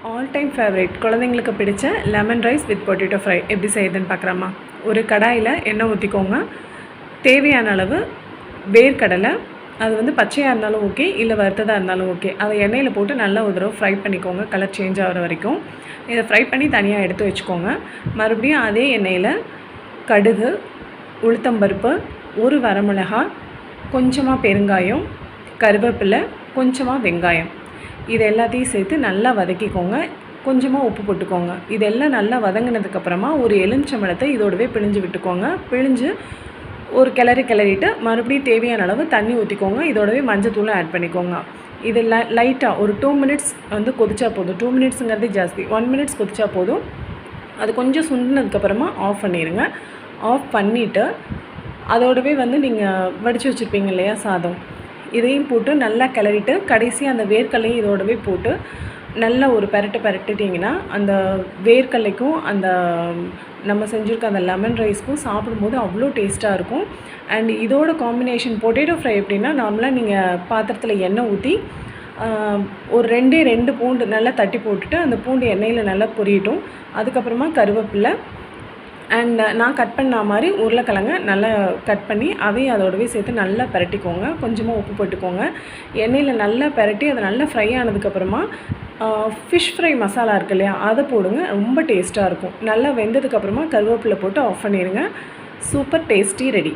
All time favourite குழந்தைங்களுக்கு பிடிச்ச lemon rice with potato fry எப்படி செய்யுதுன்னு பார்க்குறோமா. ஒரு கடாயில் எண்ணெய் ஊற்றிக்கோங்க. தேவையான அளவு வேர்க்கடலை, அது வந்து பச்சையாக இருந்தாலும் ஓகே, இல்லை வறுத்ததாக இருந்தாலும் ஓகே, அதை எண்ணெயில் போட்டு நல்லா ஒரு தடவை ஃப்ரை பண்ணிக்கோங்க, கலர் சேஞ்ச் ஆகிற வரைக்கும். இதை ஃப்ரை பண்ணி தனியாக எடுத்து வச்சுக்கோங்க. மறுபடியும் அதே எண்ணெயில் கடுகு, உளுத்தம்பருப்பு, ஒரு வரமிளகாய், கொஞ்சமாக பெருங்காயம், கருவேப்பிலை, கொஞ்சமாக வெங்காயம், இது எல்லாத்தையும் சேர்த்து நல்லா வதக்கிக்கோங்க. கொஞ்சமாக உப்பு போட்டுக்கோங்க. இதெல்லாம் நல்லா வதங்கினதுக்கப்புறமா ஒரு எலுமிச்சம்பழத்தை இதோடவே பிழிஞ்சு விட்டுக்கோங்க. பிழிஞ்சு ஒரு கிளறிட்டு மறுபடியும் தேவையான அளவு தண்ணி ஊற்றிக்கோங்க. இதோடவே மஞ்சத்தூளும் ஆட் பண்ணிக்கோங்க. இது லைட்டாக ஒரு 2 மினிட்ஸ் வந்து கொதிச்சா போதும். 2 மினிட்ஸுங்கிறது ஜாஸ்தி, 1 மினிட்ஸ் கொதிச்சா போதும். அது கொஞ்சம் சுண்டினதுக்கப்புறமா ஆஃப் பண்ணிடுங்க. ஆஃப் பண்ணிவிட்டு அதோடவே வந்து நீங்கள் வடித்து வச்சுருப்பீங்க இல்லையா சாதம், இதையும் போட்டு நல்லா கிளறிட்டு கடைசியாக அந்த வேர்க்கடலையும் இதோடவே போட்டு நல்லா ஒரு பரட்டிட்டிங்கன்னா அந்த வேர்க்கடலைக்கும் அந்த நம்ம செஞ்சுருக்க அந்த லெமன் ரைஸ்க்கும் சாப்பிடும்போது அவ்வளோ டேஸ்ட்டாக இருக்கும். அண்ட் இதோட காம்பினேஷன் பொட்டேட்டோ ஃப்ரை எப்படின்னா, நார்மலாக நீங்கள் பாத்திரத்தில் எண்ணெய் ஊற்றி ஒரு 2 பூண்டு நல்லா தட்டி போட்டுட்டு அந்த பூண்டு எண்ணெயில் நல்லா பொரியட்டும். அதுக்கப்புறமா கருவேப்பிலை அண்ட் நான் கட் பண்ண மாதிரி உருளைக்கிழங்க நல்லா கட் பண்ணி அதையும் அதோடவே சேர்த்து நல்லா பரட்டிக்கோங்க. கொஞ்சமாக உப்பு போட்டுக்கோங்க. எண்ணெயில் நல்லா பரட்டி அது நல்லா ஃப்ரை ஆனதுக்கப்புறமா ஃபிஷ் ஃப்ரை மசாலா இருக்குது இல்லையா, அதை போடுங்க. ரொம்ப டேஸ்ட்டாக இருக்கும். நல்லா வெந்ததுக்கப்புறமா கருவேப்பிலை போட்டு ஆஃப் பண்ணிடுங்க. Super tasty ready.